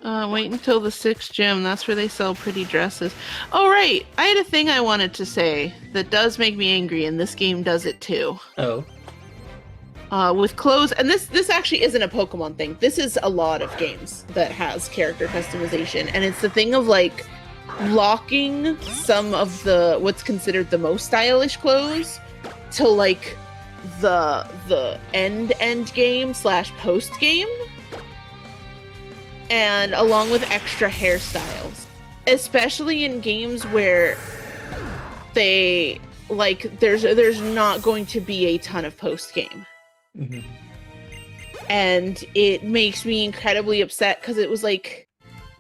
Wait until the 6th gym. That's where they sell pretty dresses. Oh, right. I had a thing I wanted to say that does make me angry, and this game does it too. Oh. With clothes, and this actually isn't a Pokemon thing. This is a lot of games that has character customization, and it's the thing of like locking some of the what's considered the most stylish clothes to like the end game / post game, and along with extra hairstyles, especially in games where they like there's not going to be a ton of post game. Mm-hmm. And it makes me incredibly upset because it was like,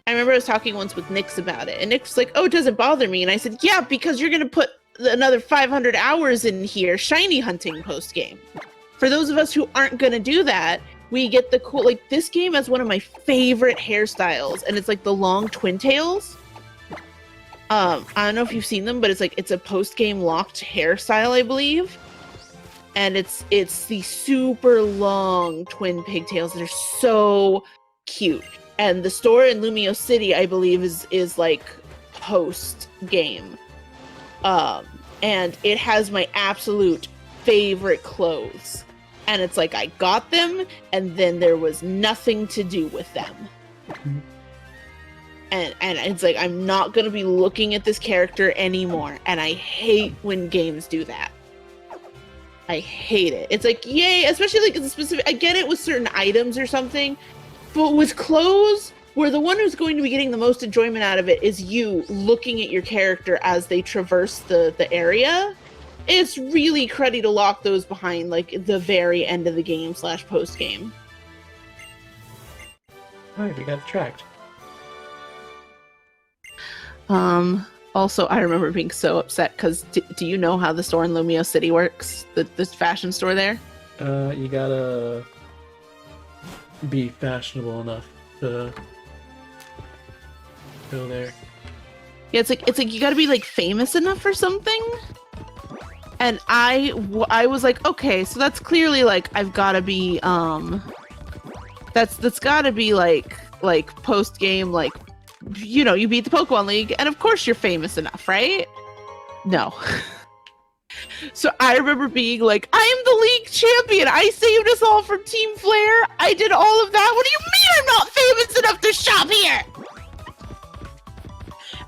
I remember I was talking once with Nyx about it, and Nyx was like, oh, it doesn't bother me. And I said, yeah, because you're going to put another 500 hours in here shiny hunting post game. For those of us who aren't going to do that, we get the cool, like this game has one of my favorite hairstyles, and it's like the long twin tails. I don't know if you've seen them, but it's a post game locked hairstyle, I believe. And it's the super long twin pigtails that are so cute. And the store in Lumio City, I believe, is like post game. And it has my absolute favorite clothes. And it's like I got them, and then there was nothing to do with them. Mm-hmm. And it's like I'm not gonna be looking at this character anymore. And I hate when games do that. I hate it. It's like, yay, especially like the specific, I get it with certain items or something, but with clothes, where the one who's going to be getting the most enjoyment out of it is you looking at your character as they traverse the area, it's really cruddy to lock those behind like the very end of the game / post game. Alright, we got tracked. Also, I remember being so upset because do you know how the store in Lumio City works? The fashion store there? You gotta be fashionable enough to go there. Yeah, it's like you gotta be like famous enough for something. And I was like, okay, so that's clearly like I've gotta be that's gotta be like post game, like, you know, you beat the Pokemon League, and of course you're famous enough, right? No. So I remember being like, I am the league champion. I saved us all from Team Flare. I did all of that. What do you mean I'm not famous enough to shop here?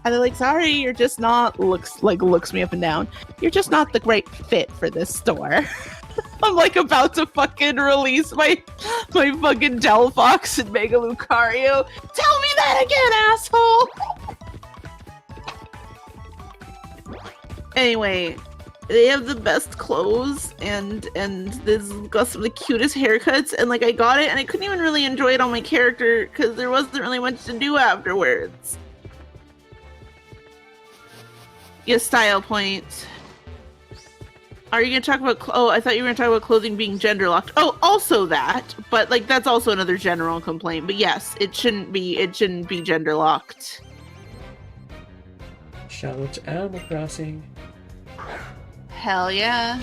And they're like, sorry, you're just not, looks me up and down. You're just not the great fit for this store. I'm like about to fucking release my fucking Delphox and Mega Lucario. Tell me that again, asshole! Anyway, they have the best clothes and this got some of the cutest haircuts, and like I got it and I couldn't even really enjoy it on my character because there wasn't really much to do afterwards. Yeah, style points. Are you gonna talk about? Oh, I thought you were gonna talk about clothing being gender locked. Oh, also that, but like that's also another general complaint. But yes, it shouldn't be gender locked. Shout out to Animal Crossing. Hell yeah.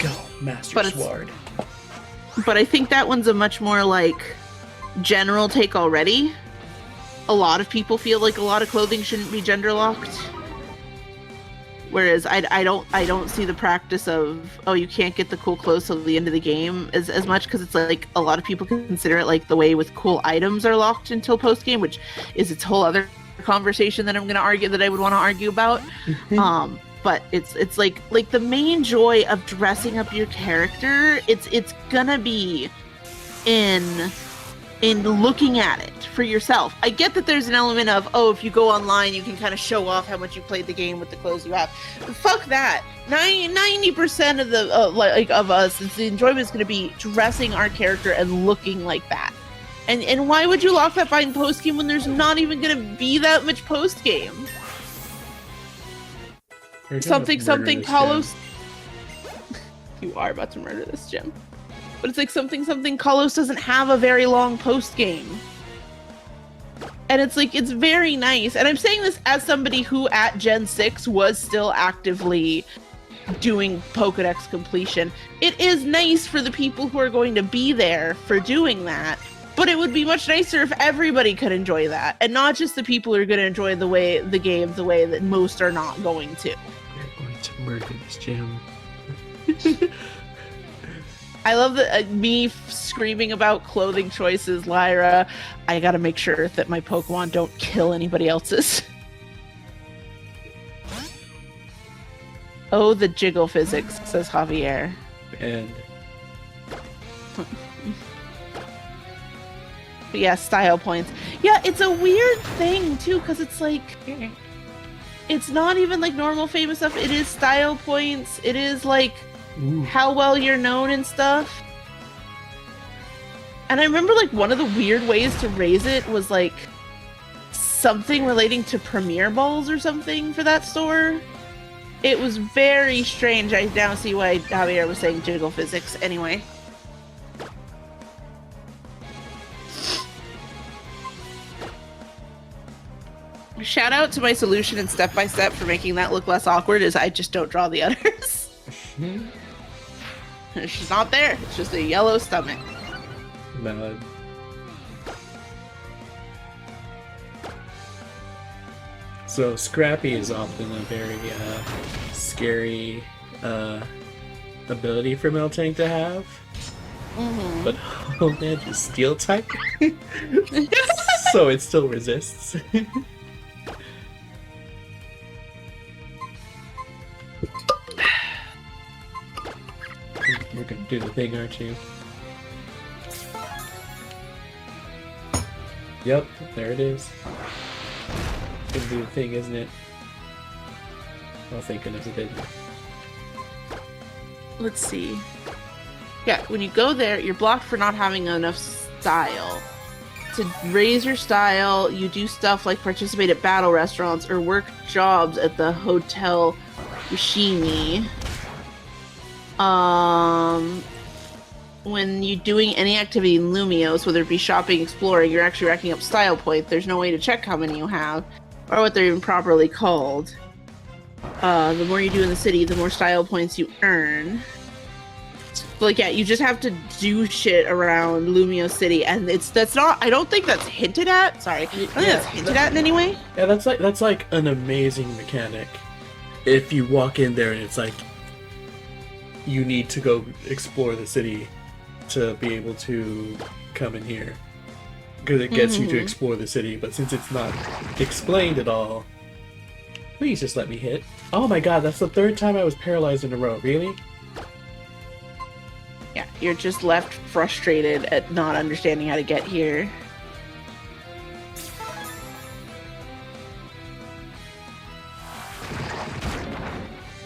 Go, Master Sword. But I think that one's a much more like general take already. A lot of people feel like a lot of clothing shouldn't be gender locked. Whereas I don't see the practice of, oh, you can't get the cool clothes till the end of the game as much, because it's like a lot of people consider it like the way with cool items are locked until post game, which is its whole other conversation that I'm gonna argue that I would want to argue about. But it's like the main joy of dressing up your character, it's gonna be in looking at it for yourself. I get that there's an element of, oh, if you go online, you can kind of show off how much you played the game with the clothes you have. But fuck that. 90% of the of us, the enjoyment is going to be dressing our character and looking like that. And why would you lock that behind post game when there's not even going to be that much post game? Something Kalos. You are about to murder this gym. But it's like something Kalos doesn't have a very long post game. And it's like, it's very nice. And I'm saying this as somebody who at Gen 6 was still actively doing Pokedex completion. It is nice for the people who are going to be there for doing that, but it would be much nicer if everybody could enjoy that, and not just the people who are going to enjoy the game the way that most are not going to. We're going to murder this gym. I love me screaming about clothing choices, Lyra. I gotta make sure that my Pokemon don't kill anybody else's. Oh, the jiggle physics, says Javier. And but yeah, style points. Yeah, it's a weird thing too, because it's like, it's not even like normal famous stuff. It is style points. It is like how well you're known and stuff. And I remember like one of the weird ways to raise it was like something relating to Premier Balls or something for that store. It was very strange. I now see why Javier was saying jiggle physics. Anyway. Shout out to my solution in Step by Step for making that look less awkward, as I just don't draw the others. It's just not there. It's just a yellow stomach. Valid. So Scrappy is often a very scary ability for Miltank to have. Mm-hmm. But Homedge is Steel type, so it still resists. You're gonna do the thing, aren't you? Yep, there it is. Gonna do the thing, isn't it? Oh, thank goodness it didn't. Let's see. Yeah, when you go there, you're blocked for not having enough style. To raise your style, you do stuff like participate at battle restaurants or work jobs at the Hotel Ushimi. When you're doing any activity in Lumios, whether it be shopping, exploring, you're actually racking up style points. There's no way to check how many you have, or what they're even properly called. The more you do in the city, the more style points you earn. Like, yeah, you just have to do shit around Lumio City, and I don't think that's hinted at. Sorry, I don't think that's hinted at in any way. Yeah, that's like an amazing mechanic. If you walk in there and it's like, you need to go explore the city to be able to come in here. Because it gets you to explore the city, but since it's not explained at all, please just let me hit. Oh my god, that's the third time I was paralyzed in a row. Really? Yeah, you're just left frustrated at not understanding how to get here.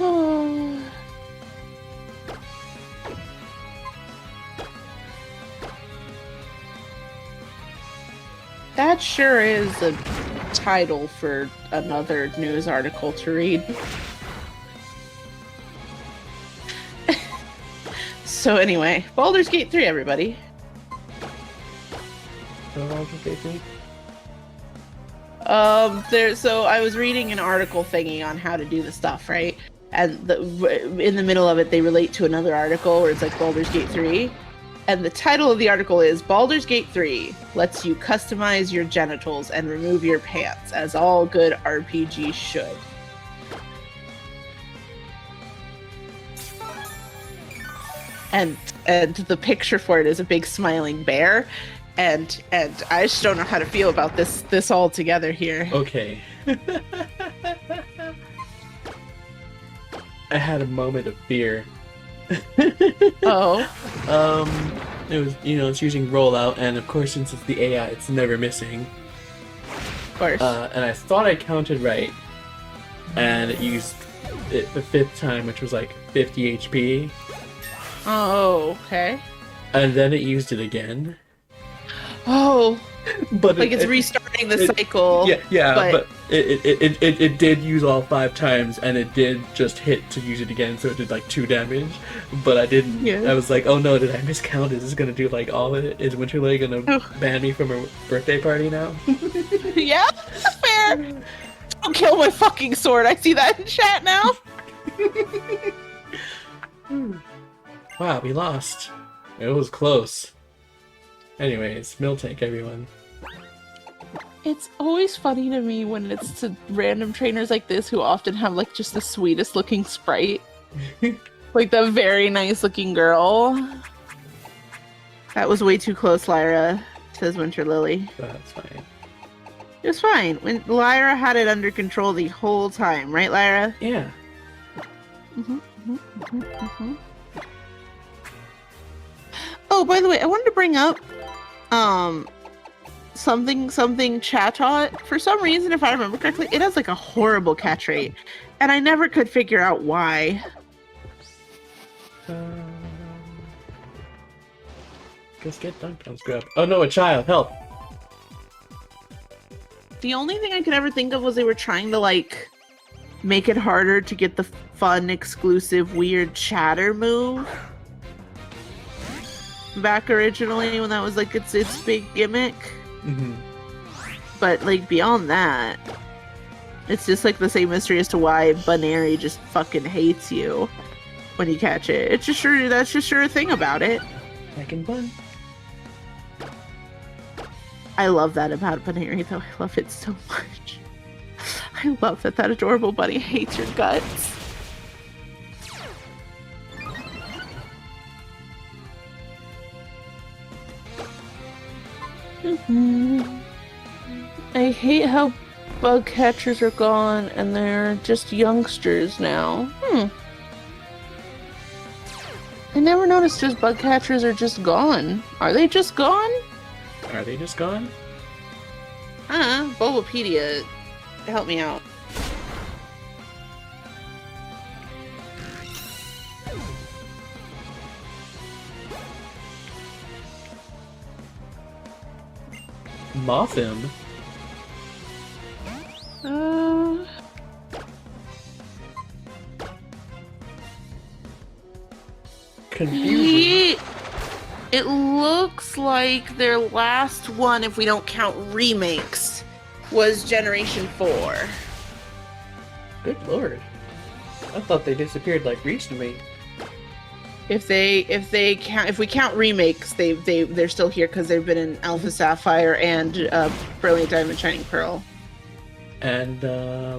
Oh. That sure is a title for another news article to read. So anyway, Baldur's Gate 3, everybody. So I was reading an article thingy on how to do the stuff, right? And in the middle of it, they relate to another article where it's like Baldur's Gate 3. And the title of the article is Baldur's Gate 3 lets you customize your genitals and remove your pants, as all good RPGs should. And the picture for it is a big smiling bear, and I just don't know how to feel about this all together here. Okay. I had a moment of fear. Oh. It was, it's using rollout, and of course, since it's the AI, it's never missing. Of course. And I thought I counted right, and it used it the 5th time, which was like 50 HP. Oh, okay. And then it used it again. Oh. But like it's restarting the cycle. Yeah, but it did use all 5 times, and it did just hit to use it again, so it did like 2 damage. But I didn't. Yeah. I was like, oh no, did I miscount? Is this gonna do like all of it? Is Winterlay gonna ban me from a birthday party now? Yeah, fair. Don't kill my fucking sword. I see that in chat now. Wow, we lost. It was close. Anyways, Mill Tank, everyone. It's always funny to me when it's to random trainers like this who often have like just the sweetest looking sprite. Like the very nice looking girl. That was way too close, Lyra, says Winter Lily. That's fine. It was fine. When Lyra had it under control the whole time, right, Lyra? Yeah. Oh, by the way, I wanted to bring up something Chatot. For some reason, if I remember correctly, it has like a horrible catch rate. And I never could figure out why. Just get dunked on Scrub. Oh no, a child, help! The only thing I could ever think of was they were trying to like make it harder to get the fun, exclusive, weird chatter move. Back originally when that was like its big gimmick. But like beyond that, it's just like the same mystery as to why Bunary just fucking hates you when you catch it. It's just sure that's just sure a thing about it. I can bun. I love that about Bunary though. I love it so much. I love that adorable bunny hates your guts. I hate how bug catchers are gone and they're just youngsters now. I never noticed just bug catchers are just gone. Are they just gone? Are they just gone? Bulbapedia, help me out. Mothim? Confusion. It looks like their last one, if we don't count remakes, was Generation 4. Good lord. I thought they disappeared like recently. If we count remakes, they're still here because they've been in Alpha Sapphire and Brilliant Diamond Shining Pearl. And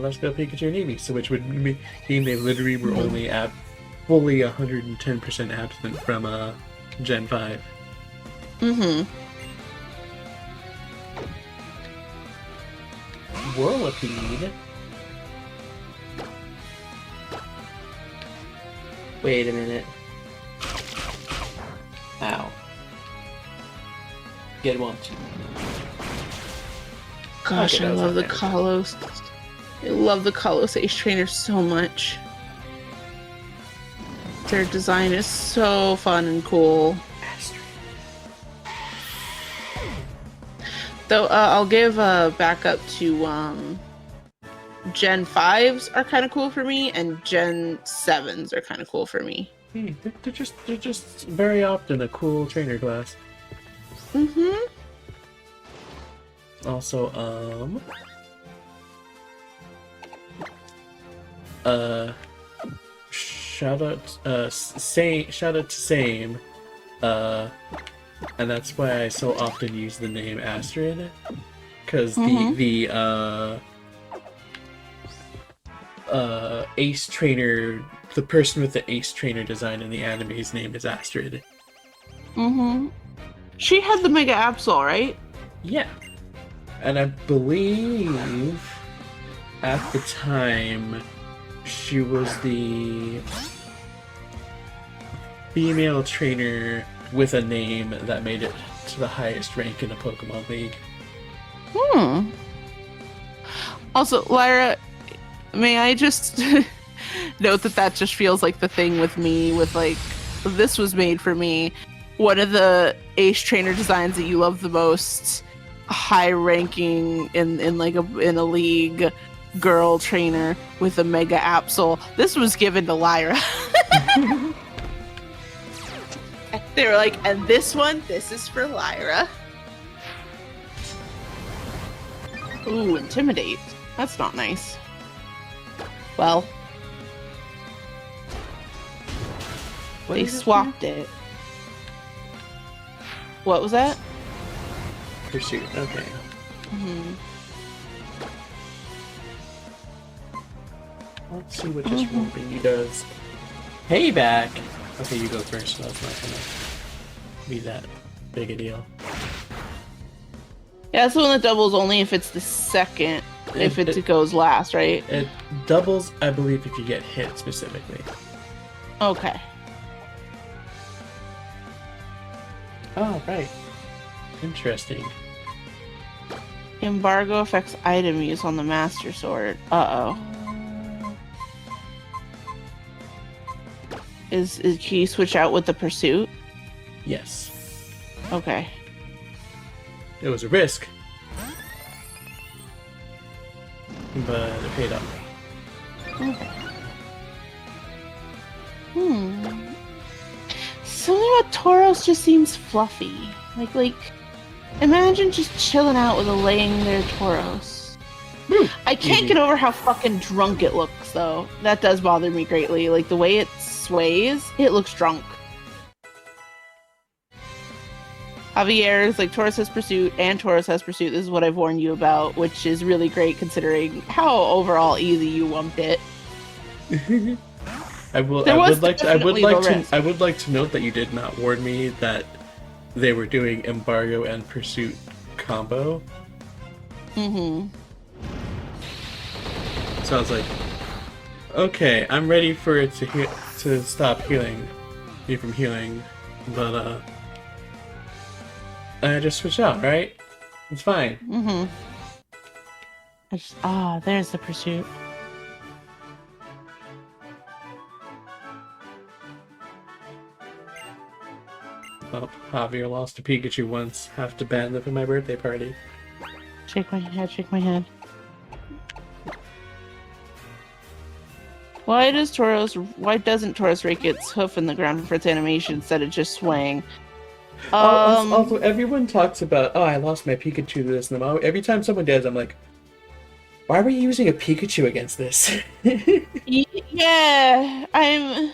Let's Go Pikachu and Eevee, so which would mean they literally were only fully 110% absent from Gen 5. Whirlipede. Wait a minute. Ow. Get one. Gosh, Okay, I love the Kalos. I love the Kalos Ace Trainer so much. Their design is so fun and cool. Though I'll give a backup to Gen 5s are kind of cool for me, and Gen 7s are kind of cool for me. They're just very often a cool trainer class. Also, shout out to Same, and that's why I so often use the name Astrid, because the Ace Trainer, the person with the Ace Trainer design in the anime's name is Astrid. She had the Mega Absol, right? Yeah. And I believe at the time she was the female trainer with a name that made it to the highest rank in a Pokemon League. Also, Lyra, may I just note that just feels like the thing with me, with like, this was made for me. One of the Ace Trainer designs that you love the most, high ranking in a league girl trainer with a Mega Absol. This was given to Lyra. They were like, and this is for Lyra. Ooh, Intimidate. That's not nice. Well. What They is this swapped it. What was that? Pursuit. Okay. Mm-hmm. Let's see what this one thingy does. Payback! Okay, you go first. That's not gonna be that big a deal. Yeah, that's the one that doubles only if it's the second. If it goes last, right? It doubles, I believe, if you get hit specifically. Okay. Oh, right. Interesting. Embargo affects item use on the Master Sword. Uh-oh. Can you switch out with the Pursuit? Yes. Okay. It was a risk. But it paid off. Okay. Something about Tauros just seems fluffy. Like, imagine just chilling out with a laying there Tauros. I can't get over how fucking drunk it looks, though. That does bother me greatly. Like, the way it sways, it looks drunk. Javier is like, Tauros has Pursuit and Tauros has Pursuit. This is what I've warned you about, which is really great considering how overall easy you wumped it. I would like to note that you did not warn me that they were doing Embargo and Pursuit combo. Mm-hmm. So I was like, okay, I'm ready for it to stop healing me from healing, but I just switch out, right? It's fine. Mm-hmm. There's the Pursuit. Oh, Javier lost to Pikachu once. Have to ban them for my birthday party. Shake my head, shake my head. Why doesn't Tauros rake its hoof in the ground for its animation instead of just swaying? Also, everyone talks about, oh, I lost my Pikachu to this, and every time someone does, I'm like, why were you using a Pikachu against this? Yeah, I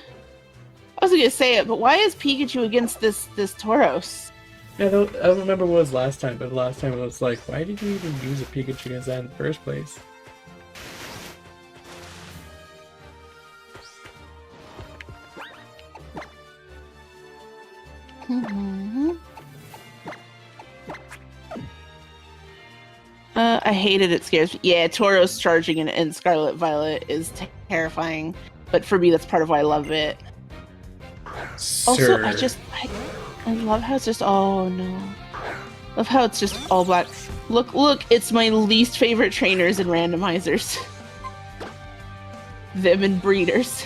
wasn't gonna say it, but why is Pikachu against this Tauros? Yeah, I don't remember what was last time, but last time it was like, why did you even use a Pikachu against that in the first place? I hate it. It scares me. Yeah, Tauros charging in Scarlet Violet is terrifying, but for me, that's part of why I love it. Sir. Also, I love how it's just, oh no. Love how it's just all black. Look, it's my least favorite trainers and randomizers. Them and breeders.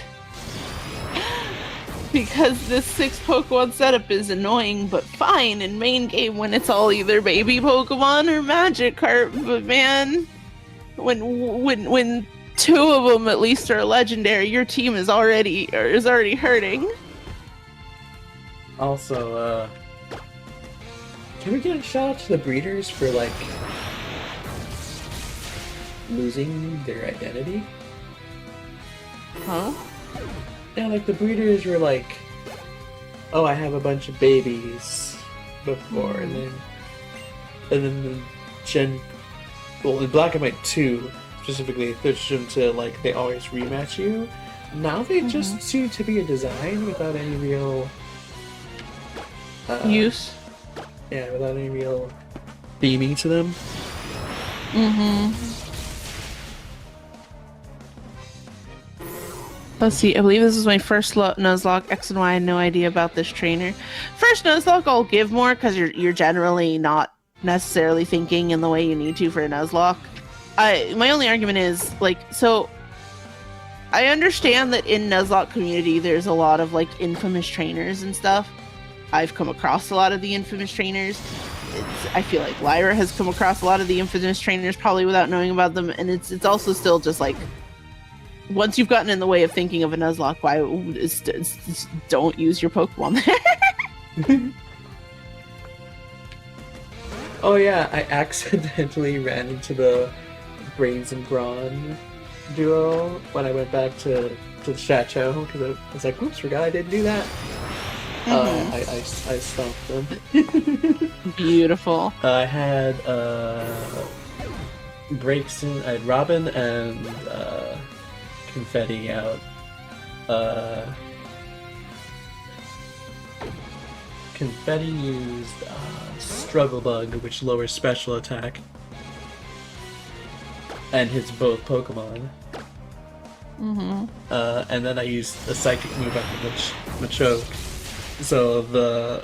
Because this 6 Pokemon setup is annoying, but fine in main game when it's all either baby Pokemon or Magikarp. But man, when 2 of them at least are legendary, your team is already hurting. Also, can we get a shout out to the breeders for like losing their identity? Huh? Yeah, like the breeders were like, oh, I have a bunch of babies before, and then in Black and White 2 specifically, they switched them to like they always rematch you. Now they just seem to be a design without any real use. Yeah, without any real theming to them. Let's see, I believe this is my first Nuzlocke. X and Y, I had no idea about this trainer. First Nuzlocke, I'll give more because you're generally not necessarily thinking in the way you need to for a Nuzlocke. My only argument is, like, so I understand that in Nuzlocke community there's a lot of like infamous trainers and stuff. I've come across a lot of the infamous trainers. I feel like Lyra has come across a lot of the infamous trainers probably without knowing about them, and it's also still just like, once you've gotten in the way of thinking of a Nuzlocke, why don't use your Pokemon there? Oh yeah, I accidentally ran into the Brains and Brawn duo when I went back to the Chateau, because I was like, oops, forgot I didn't do that. I stomped them. Beautiful. I had Breakson, I had Robin and Confetti out. Confetti used Struggle Bug, which lowers special attack and hits both Pokemon. And then I used a psychic move on the Machoke. So the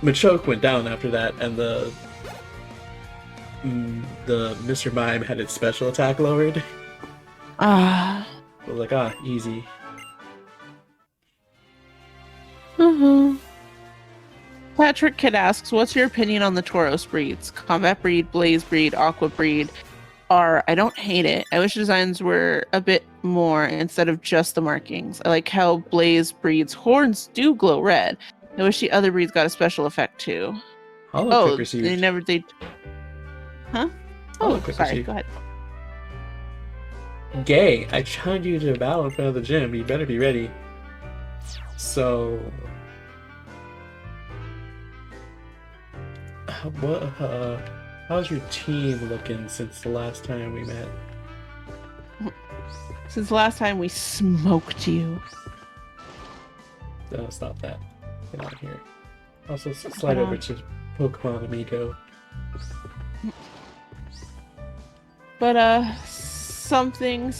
Machoke went down after that, and the Mr. Mime had its special attack lowered. I was like, easy. Patrick Kidd asks, what's your opinion on the Tauros breeds? Combat breed, Blaze breed, Aqua breed. I don't hate it. I wish designs were a bit more instead of just the markings. I like how Blaze breed's horns do glow red. I wish the other breeds got a special effect too. Hollow received. Huh? Sorry, go ahead. Gay, I challenge you to a battle in front of the gym. You better be ready. So... how's your team looking since the last time we met? Since the last time we smoked you. No, stop that. Get out of here. Also, slide over to Pokemon Amigo. But, something.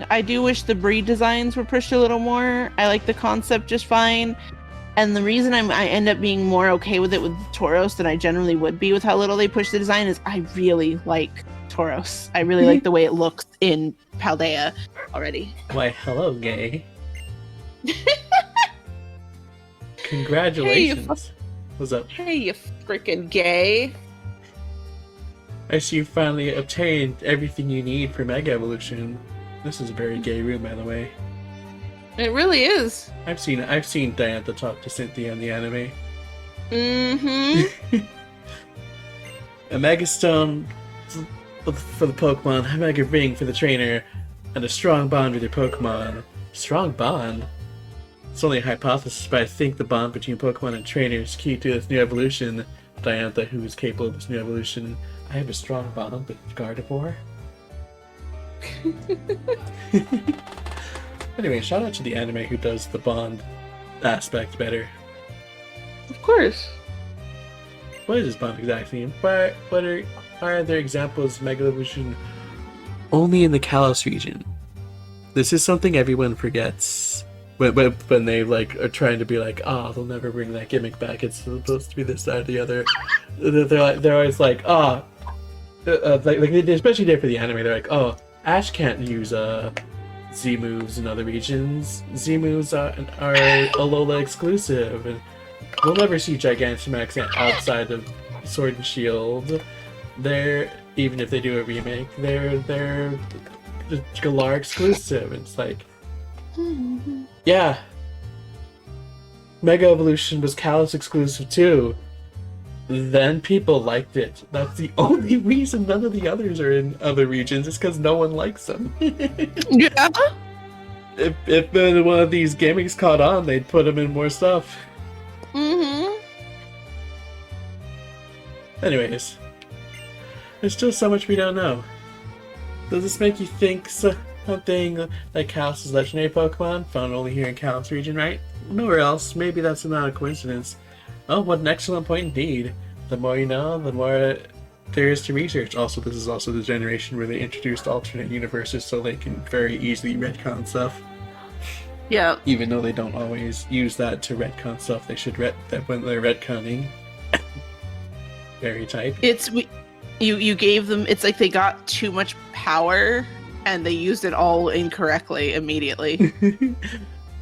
I do wish the breed designs were pushed a little more. I like the concept just fine. And the reason I end up being more okay with it with Tauros than I generally would be with how little they push the design is I really like Tauros. I really like the way it looks in Paldea already. Why, hello, Gay. Congratulations. What's up? Hey, you freaking Gay. I see you finally obtained everything you need for Mega Evolution. This is a very gay room, by the way. It really is. I've seen Diantha talk to Cynthia in the anime. A Mega Stone for the Pokemon, a Mega Ring for the trainer, and a strong bond with your Pokemon. Strong bond? It's only a hypothesis, but I think the bond between Pokemon and trainers is key to this new evolution. Diantha, who is capable of this new evolution. I have a strong bond with Gardevoir. Anyway, shout out to the anime who does the bond aspect better. Of course. What is this bond exactly? What are there examples of Mega Evolution only in the Kalos region? This is something everyone forgets. When they are trying to be like, they'll never bring that gimmick back. It's supposed to be this, that, or the other. They're always like, especially there for the anime. They're like, Ash can't use Z moves in other regions. Z moves are Alola exclusive, and we'll never see Gigantamax outside of Sword and Shield. Even if they do a remake, they're Galar exclusive. It's like, yeah, Mega Evolution was Kalos exclusive too. Then people liked it. That's the only reason none of the others are in other regions. It's because no one likes them. Yeah. If one of these gimmicks caught on, they'd put them in more stuff. Anyways, there's still so much we don't know. Does this make you think something like Kalos' legendary Pokemon found only here in Kalos region, right? Nowhere else. Maybe that's not a coincidence. Oh, what an excellent point indeed. The more you know, the more there is to research. Also, this is also the generation where they introduced alternate universes so they can very easily retcon stuff. Yeah. Even though they don't always use that to retcon stuff, they should that when they're retconning. Very tight. You gave them, it's like they got too much power and they used it all incorrectly immediately.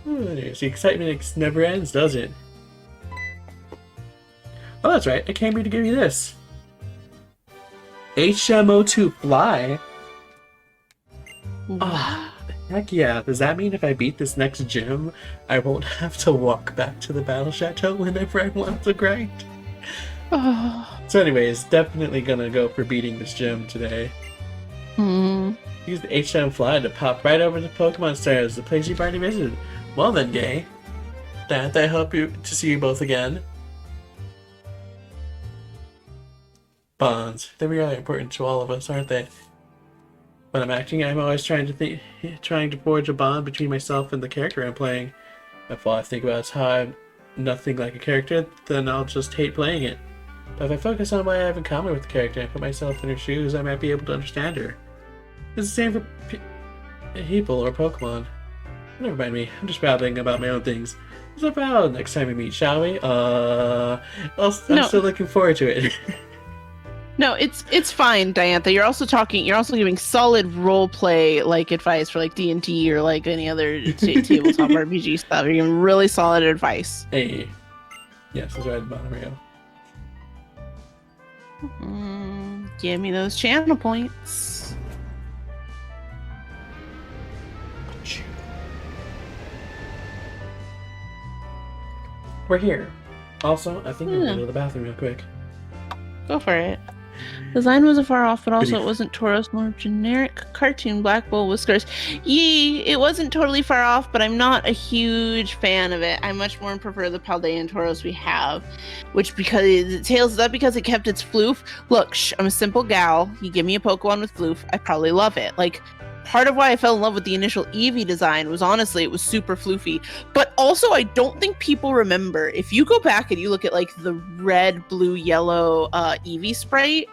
Anyways, the excitement never ends, does it? Oh, that's right. I came here to give you this. HMO2 Fly. Oh, heck yeah. Does that mean if I beat this next gym, I won't have to walk back to the Battle Chateau whenever I want to grind? So anyways, definitely gonna go for beating this gym today. Use the H-time fly to pop right over to Pokemon Stars, the place you've already visited. Well then, Gay. I hope to see you both again. Bonds. They're really important to all of us, aren't they? When I'm acting, I'm always trying to forge a bond between myself and the character I'm playing. If all I think about is how I'm nothing like a character, then I'll just hate playing it. But if I focus on what I have in common with the character and put myself in her shoes, I might be able to understand her. It's the same for people or Pokemon. Never mind me, I'm just babbling about my own things. It's about next time we meet, shall we? I'm still looking forward to it. No, it's fine, Diantha. You're also giving solid role play like advice for like D&D or like any other tabletop RPG stuff. You're giving really solid advice. Hey. Yes, that's right at the bottom here. Give me those channel points. We're here. Also, I think I'm going to go to the bathroom real quick. Go for it. Design wasn't far off, but also it wasn't Tauros, more generic cartoon black bull whiskers. Yee, it wasn't totally far off, but I'm not a huge fan of it. I much more prefer the Paldean Tauros we have, which because it tails that because it kept its floof. Look, I'm a simple gal. You give me a Pokemon with floof, I probably love it. Like, part of why I fell in love with the initial Eevee design was honestly it was super floofy, but also I don't think people remember. If you go back and you look at like the red, blue, yellow Eevee sprite,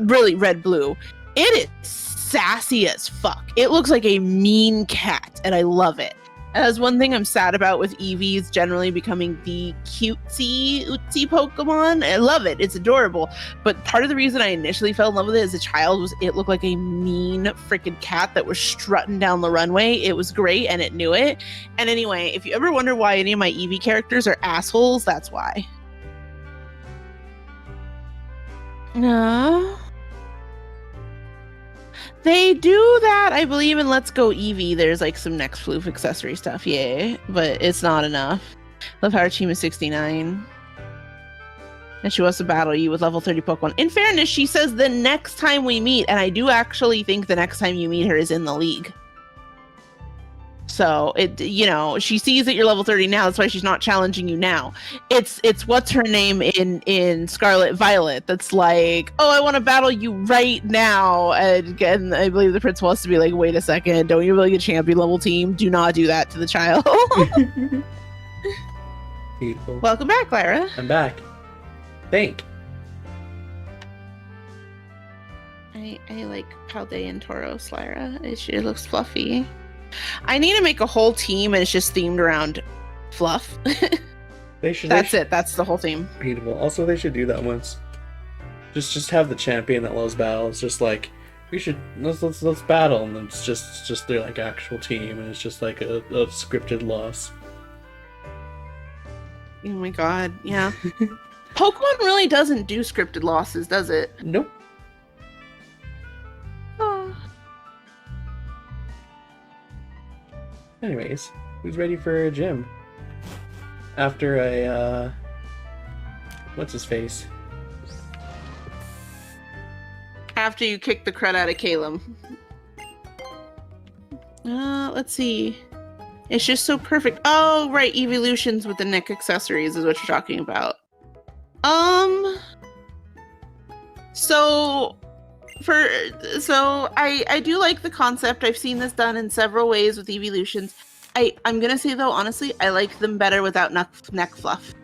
really red, blue, it is sassy as fuck. It looks like a mean cat, and I love it. As one thing I'm sad about with Eevees generally becoming the cutesy Pokemon. I love it. It's adorable. But part of the reason I initially fell in love with it as a child was it looked like a mean freaking cat that was strutting down the runway. It was great, and it knew it. And anyway, if you ever wonder why any of my Eevee characters are assholes, that's why. No. They do that, I believe, in Let's Go Eevee. There's like some next floof accessory stuff, yay, but it's not enough. Love how her team is 69. And she wants to battle you with level 30 Pokemon. In fairness, she says the next time we meet, and I do actually think the next time you meet her is in the league. So she sees that you're level 30 now. That's why she's not challenging you now. It's what's her name in Scarlet Violet that's like, oh, I want to battle you right now. And again, I believe the principal has to be like, wait a second, don't you really get champion level team? Do not do that to the child. Beautiful. Welcome back, Lyra. I'm back. Thank. I like Paldean Tauros, Lyra. It looks fluffy. I need to make a whole team and it's just themed around fluff. That's it. That's the whole theme. Beautiful. Also, they should do that once. Just have the champion that loves battle. It's just like let's battle, and it's just their like actual team, and it's just like a scripted loss. Oh my god, yeah. Pokemon really doesn't do scripted losses, does it? Nope. Anyways, who's ready for a gym? After a, what's his face? After you kick the crud out of Calem. Let's see. It's just so perfect. Oh, right, evolutions with the neck accessories is what you're talking about. So I do like the concept. I've seen this done in several ways with evolutions. I'm gonna say though, honestly, I like them better without neck fluff.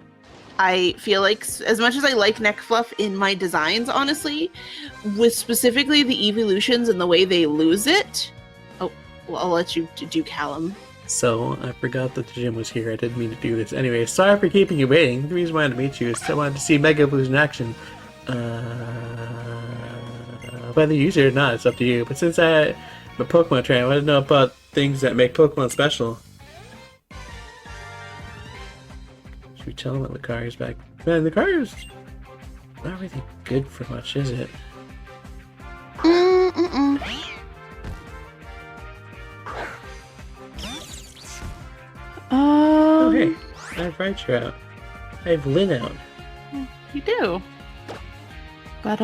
I feel like as much as I like neck fluff in my designs, honestly, with specifically the evolutions and the way they lose it. Oh, well, I'll let you do Calem. So, I forgot that the gym was here. I didn't mean to do this. Anyway, sorry for keeping you waiting. The reason why I wanted to meet you is I wanted to see Mega Blues in action. Whether you use it or not, it's up to you. But since I'm a Pokemon trainer, I want to know about things that make Pokemon special. Should we tell them what Lucario's back? Man, Lucario's not really good for much, is it? Oh, hey. I have Raichu out. I have Lynn out. You do. But,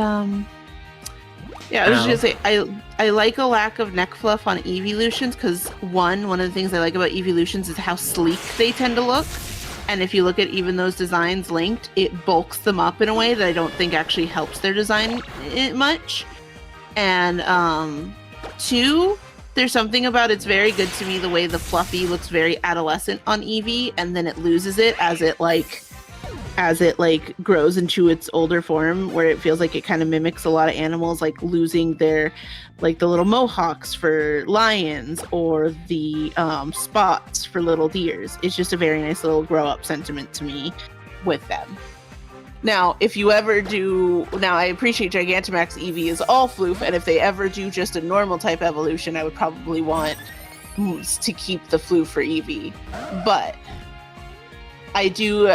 yeah, I was just gonna say, I like a lack of neck fluff on evolutions because one of the things I like about evolutions is how sleek they tend to look. And if you look at even those designs linked, it bulks them up in a way that I don't think actually helps their design much. And two, there's something about it's very good to me the way the fluffy looks very adolescent on Eevee, and then it loses it as it grows into its older form, where it feels like it kind of mimics a lot of animals, like losing their, like the little mohawks for lions or the spots for little deers. It's just a very nice little grow up sentiment to me with them. Now, if you ever do, now I appreciate Gigantamax Eevee is all floof, and if they ever do just a normal type evolution, I would probably want to keep the floof for Eevee. But I do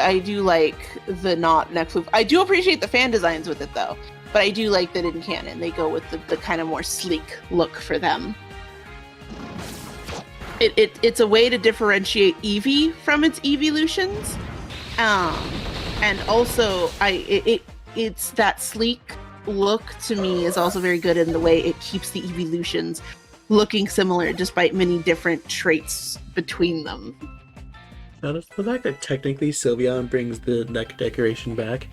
like the not neck floof. I do appreciate the fan designs with it though, but I do like that in canon they go with the kind of more sleek look for them. It's a way to differentiate Eevee from its evolutions. And also, it's that sleek look to me is also very good in the way it keeps the evolutions looking similar despite many different traits between them. Notice the fact that technically Sylveon brings the neck decoration back.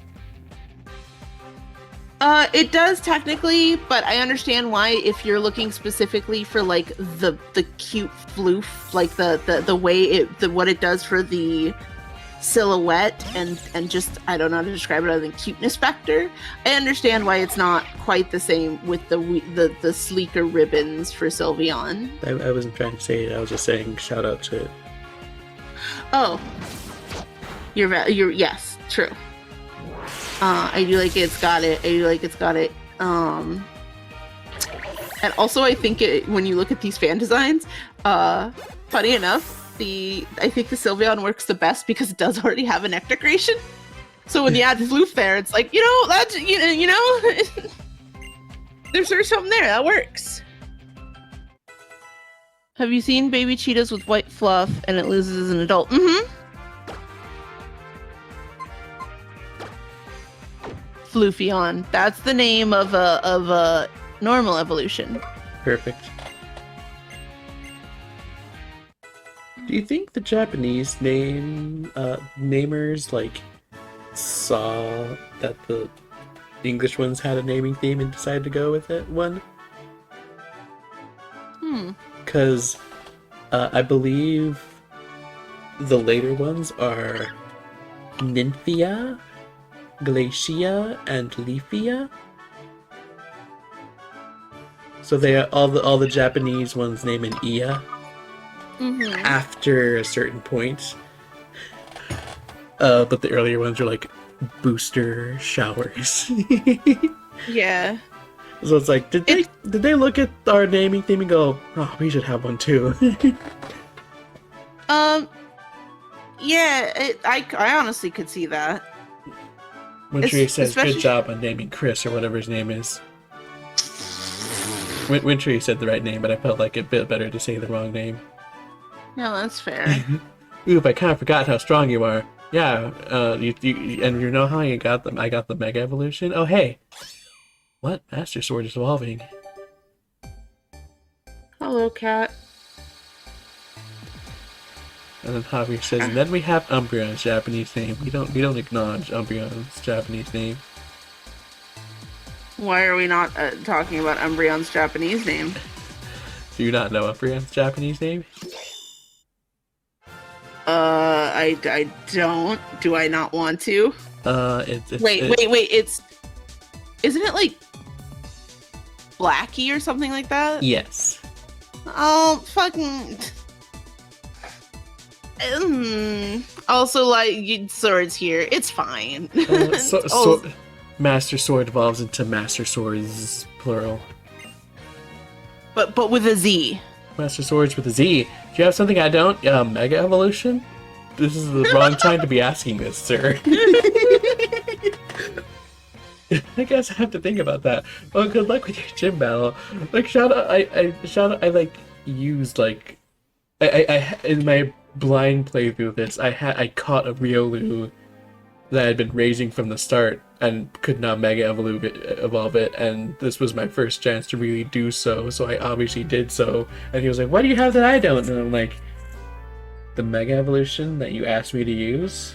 It does technically, but I understand why if you're looking specifically for like the cute floof, like the way what it does for the silhouette and just I don't know how to describe it other than cuteness factor. I understand why it's not quite the same with the sleeker ribbons for Sylveon. I wasn't trying to say it. I was just saying shout out to it. Oh, you're yes, true. I do like it's got it. And also I think when you look at these fan designs, funny enough, I think the Sylveon works the best because it does already have a neck decoration. So when you add floof there, it's like, that's there's something there that works. Have you seen baby cheetahs with white fluff and it loses as an adult? Mm-hmm. Floofeon. That's the name of a normal evolution. Perfect. Do you think the Japanese namers like saw that the English ones had a naming theme and decided to go with it one? Because I believe the later ones are Nymphia, Glacia, and Leafia. So they are all the Japanese ones name an Ia after a certain point. But the earlier ones are like booster showers. Yeah. So it's like, did they look at our naming theme and go, oh, we should have one too? Yeah, I honestly could see that. Wintry says, good job on naming Chris or whatever his name is. Wintry said the right name, but I felt like it bit better to say the wrong name. No, that's fair. Oop, I kind of forgot how strong you are. Yeah, you and you know how I got the Mega Evolution? Oh, hey. What? Master Sword is evolving. Hello, cat. And then Javi says, and then we have Umbreon's Japanese name. We don't acknowledge Umbreon's Japanese name. Why are we not talking about Umbreon's Japanese name? Do you not know Umbreon's Japanese name? I don't. Do I not want to? Wait. Isn't it like Blackie or something like that? Yes. Oh, fucking. Also, like, swords here. It's fine. Master Sword evolves into Master Swords, plural. But with a Z. Master Swords with a Z. Do you have something I don't? Mega Evolution? This is the wrong time to be asking this, sir. I guess I have to think about that. Well, good luck with your gym battle. Like, I used, like... I in my blind playthrough of this, I caught a Riolu that had been raising from the start and could not mega evolve it, and this was my first chance to really do so, so I obviously did so. And he was like, what do you have that I don't? And I'm like, the mega evolution that you asked me to use?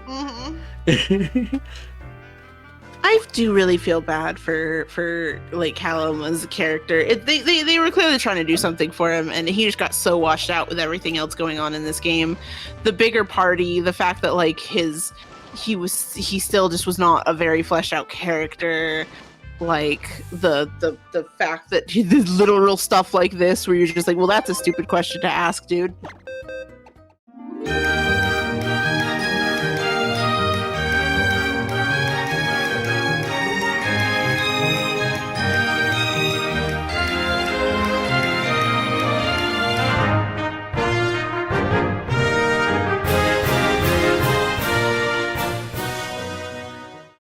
Mm-hmm. I do really feel bad for like Calem as a character. They were clearly trying to do something for him, and he just got so washed out with everything else going on in this game. The bigger party, the fact that like he still just was not a very fleshed out character. Like the fact that the literal stuff like this, where you're just like, well, that's a stupid question to ask, dude.